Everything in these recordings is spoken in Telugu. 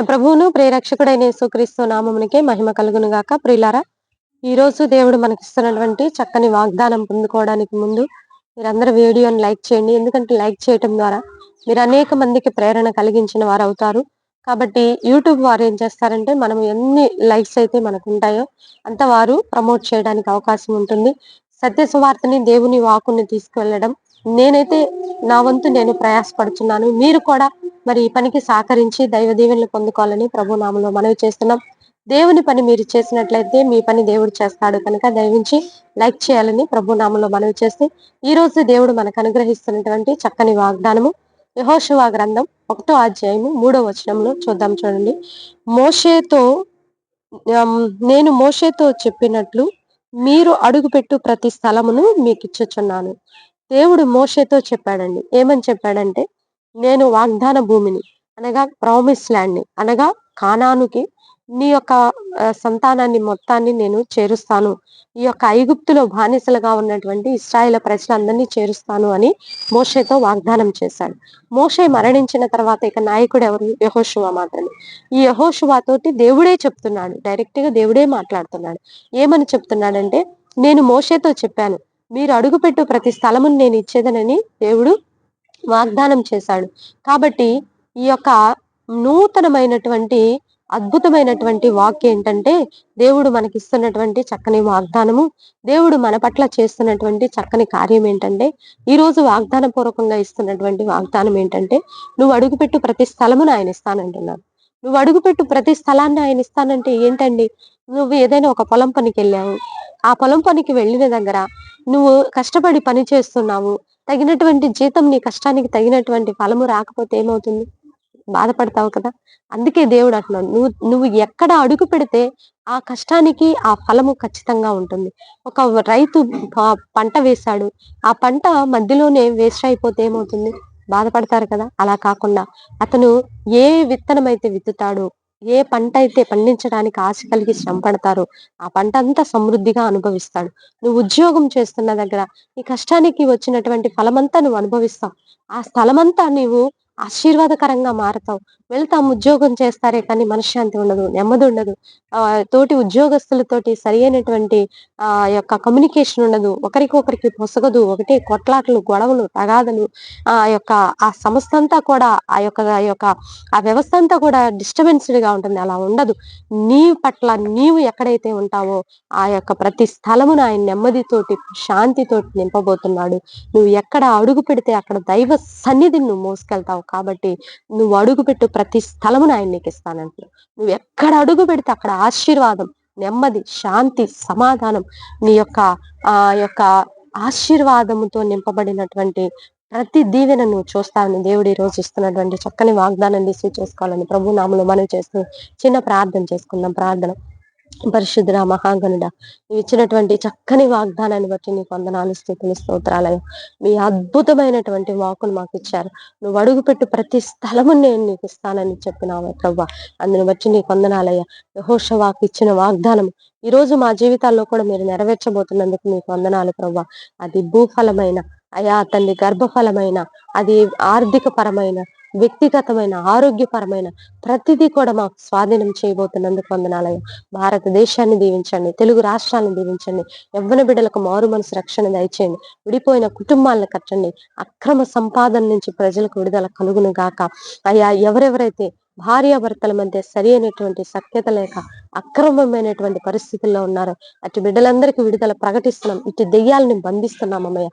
మన ప్రభువును ప్రియరక్షకుడైన యేసుక్రీస్తు నామమునికే మహిమ కలుగును గాక. ప్రియులారా, ఈ రోజు దేవుడు మనకిస్తున్నటువంటి చక్కని వాగ్దానం పొందుకోవడానికి ముందు మీరందరూ వీడియోని లైక్ చేయండి. ఎందుకంటే లైక్ చేయటం ద్వారా మీరు అనేక మందికి ప్రేరణ కలిగించిన వారవుతారు. కాబట్టి యూట్యూబ్ వారు ఏం చేస్తారంటే, మనం ఎన్ని లైక్స్ అయితే మనకుంటాయో అంత వారు ప్రమోట్ చేయడానికి అవకాశం ఉంటుంది. సత్య సువార్తని, దేవుని వాక్కుని తీసుకువెళ్ళడం నేనైతే నా వంతు నేను ప్రయాసపడుచున్నాను. మీరు కూడా మరి ఈ పనికి సహకరించి దైవ దీవెనలు పొందుకోవాలని ప్రభు నామములో మనవి చేస్తున్నాం. దేవుని పని మీరు చేసినట్లయితే మీ పని దేవుడు చేస్తాడు కనుక దయవించి లైక్ చేయాలని ప్రభు నామములో మనవి చేస్తే, ఈ రోజు దేవుడు మనకు అనుగ్రహిస్తున్నటువంటి చక్కని వాగ్దానము యెహోషువ గ్రంథం 1వ అధ్యాయము 3వ వచనంలో చూద్దాం. చూడండి. మోషేతో నేను మోషేతో చెప్పినట్లు మీరు అడుగుపెట్టు ప్రతి స్థలమును మీకిచ్చుచున్నాను. దేవుడు మోషేతో చెప్పాడండి. ఏమని చెప్పాడంటే, నేను వాగ్దాన భూమిని అనగా ప్రామిస్ ల్యాండ్ ని అనగా కానానుకి నీ యొక్క సంతానాన్ని మొత్తాన్ని నేను చేరుస్తాను. ఈ యొక్క ఐగుప్తులో బానిసలుగా ఉన్నటువంటి ఇశ్రాయేలు ప్రజలందరినీ చేరుస్తాను అని మోషేతో వాగ్దానం చేశాడు. మోషే మరణించిన తర్వాత ఇక నాయకుడు ఎవరు? యెహోషువ మాత్రమే. ఈ యెహోషువ తోటి దేవుడే చెప్తున్నాడు. డైరెక్ట్ గా దేవుడే మాట్లాడుతున్నాడు. ఏమని చెప్తున్నాడంటే, నేను మోషేతో చెప్పాను, మీరు అడుగుపెట్టు ప్రతి స్థలమును నేను ఇచ్చేదనని దేవుడు వాగ్దానం చేశాడు. కాబట్టి ఈ యొక్క నూతనమైనటువంటి అద్భుతమైనటువంటి వాక్యం ఏంటంటే, దేవుడు మనకిస్తున్నటువంటి చక్కని వాగ్దానము, దేవుడు మన పట్ల చేస్తున్నటువంటి చక్కని కార్యం ఏంటంటే, ఈ రోజు వాగ్దాన పూర్వకంగా ఇస్తున్నటువంటి వాగ్దానం ఏంటంటే, నువ్వు అడుగుపెట్టు ప్రతి స్థలమును ఆయన ఇస్తానంటున్నాడు. నువ్వు అడుగుపెట్టు ప్రతి స్థలాన్ని ఆయన ఇస్తానంటే ఏంటండి? నువ్వు ఏదైనా ఒక పొలం పనికి వెళ్ళావు. ఆ పొలం పనికి వెళ్ళిన దగ్గర నువ్వు కష్టపడి పని చేస్తున్నావు. తగినటువంటి జీతం, నీ కష్టానికి తగినటువంటి ఫలము రాకపోతే ఏమవుతుంది? బాధపడతావు కదా. అందుకే దేవుడు అంటున్నాడు, నువ్వు నువ్వు ఎక్కడ అడుగు పెడితే ఆ కష్టానికి ఆ ఫలము ఖచ్చితంగా ఉంటుంది. ఒక రైతు పంట వేశాడు. ఆ పంట మధ్యలోనే వేస్ట్ అయిపోతే ఏమవుతుంది? బాధపడతారు కదా. అలా కాకుండా అతను ఏ విత్తనం అయితే విత్తుతాడో, ఏ పంట అయితే పండించడానికి ఆశ కలిగి శ్రమ పడతారో ఆ పంట అంతా సమృద్ధిగా అనుభవిస్తాడు. నువ్వు ఉద్యోగం చేస్తున్న దగ్గర నీ కష్టానికి వచ్చినటువంటి ఫలమంతా నువ్వు అనుభవిస్తావు. ఆ స్థలమంతా నీవు ఆశీర్వాదకరంగా మారతావు. వెళ్తాం, ఉద్యోగం చేస్తారే కానీ మనశ్శాంతి ఉండదు, నెమ్మది ఉండదు. తోటి ఉద్యోగస్తులతోటి సరి అయినటువంటి యొక్క కమ్యూనికేషన్ ఉండదు. ఒకరికొకరికి పొసగదు. ఒకటే కొట్లాటలు, గొడవలు, తగాదలు. ఆ సంస్థ అంతా కూడా ఆ వ్యవస్థ అంతా కూడా డిస్టర్బెన్స్డ్ గా ఉంటుంది. అలా ఉండదు. నీ పట్ల నీవు ఎక్కడైతే ఉంటావో ఆ యొక్క ప్రతి స్థలమును ఆయన నెమ్మదితోటి, శాంతితోటి నింపబోతున్నాడు. నువ్వు ఎక్కడ అడుగు పెడితే అక్కడ దైవ సన్నిధిని నువ్వు మోసుకెళ్తావు. కాబట్టి నువ్వు అడుగుపెట్టు ప్రతి స్థలమును ఆయన నీకు ఇస్తానంటున్నావు. నువ్వు ఎక్కడ అడుగు పెడితే అక్కడ ఆశీర్వాదం, నెమ్మది, శాంతి, సమాధానం, నీ యొక్క ఆశీర్వాదముతో నింపబడినటువంటి ప్రతి దీవెన నువ్వు చూస్తావని దేవుడు ఈ రోజు ఇస్తున్నటువంటి చక్కని వాగ్దానం రిసీవ్ చేసుకోవాలని ప్రభు నామములో మనవి చేస్తూ చిన్న ప్రార్థన చేసుకుందాం. ప్రార్థన. పరిశుద్ధుడా, మహాగణుడా, నువ్వు ఇచ్చినటువంటి చక్కని వాగ్దానాన్ని బట్టి నీకు వందనాలు, స్తుతులు, స్తోత్రాలయ్యా. మీ అద్భుతమైనటువంటి వాక్కును మాకు ఇచ్చారు. నువ్వు అడుగుపెట్టు ప్రతి స్థలము నేను నీకు ఇస్తానని చెప్పినావు ప్రభువా. అందుని బట్టి నీకు వందనాలయ్యా. యెహోషువకు ఇచ్చిన వాగ్దానం ఈ రోజు మా జీవితాల్లో కూడా మీరు నెరవేర్చబోతున్నందుకు నీకు వందనాలు ప్రభువా. అది భూఫలమైన, అయా తండ్రి, గర్భఫలమైన, అది ఆర్థిక పరమైన, వ్యక్తిగతమైన, ఆరోగ్యపరమైన ప్రతిదీ కూడా మాకు స్వాధీనం చేయబోతున్నందుకు వందనాలయ్యా. భారతదేశాన్ని దీవించండి, తెలుగు రాష్ట్రాలను దీవించండి, యవ్వన బిడ్డలకు మారు మనసు రక్షణ దయచేయండి, విడిపోయిన కుటుంబాలను కట్టండి, అక్రమ సంపాదన నుంచి ప్రజలకు విడుదల కలుగును గాక. అయ్యా, ఎవరెవరైతే భార్యాభర్తల మధ్య సరి అయినటువంటి సఖ్యత లేక అక్రమమైనటువంటి పరిస్థితుల్లో ఉన్నారో అటు బిడ్డలందరికీ విడుదల ప్రకటిస్తున్నాం. ఇటు దెయ్యాలని బంధిస్తున్నాం అమ్మయ్య.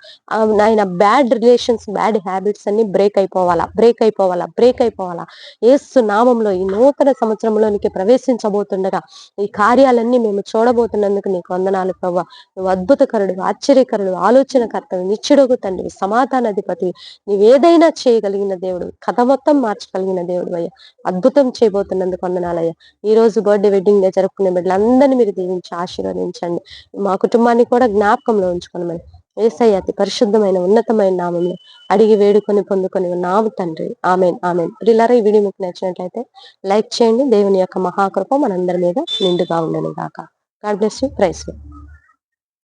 నాయన బ్యాడ్ రిలేషన్స్, బ్యాడ్ హ్యాబిట్స్ అన్ని బ్రేక్ అయిపోవాలా, బ్రేక్ అయిపోవాలా, బ్రేక్ అయిపోవాలా. యేసు నామంలో ఈ నూతన సంవత్సరంలోనికి ప్రవేశించబోతుండగా ఈ కార్యాలన్నీ మేము చూడబోతున్నందుకు నీకు వందనాలు ప్రభువా. నువ్వు అద్భుతకరుడు, ఆశ్చర్యకరుడు, ఆలోచనకర్తవి, నిత్యుడగు తండ్రివి, సమాధానాధిపతివి, నీవేదైనా చేయగలిగిన దేవుడు, కథ మొత్తం మార్చగలిగిన దేవుడు అయ్యా. అద్భుతం చేయబోతున్నందుకు వందనాలయ్యా. ఈ రోజు బర్త్డే, వెడ్డింగ్ డే జరుపుకునే బిడ్డలందరినీ మీరు దీవించి ఆశీర్వదించండి. మా కుటుంబాన్ని కూడా జ్ఞాపకంలో ఉంచుకోమని యేసయ్య అతి పరిశుద్ధమైన ఉన్నతమైన నామంలో అడిగి వేడుకొని పొందుకొని ఉన్నాము తండ్రి. Amen, amen. ప్రియులారా, ఈ వీడియో మీకు నచ్చినట్లయితే లైక్ చేయండి. దేవుని యొక్క మహాకృప మనందరి మీద నిండుగా ఉండను గాక. God bless you. Praise you.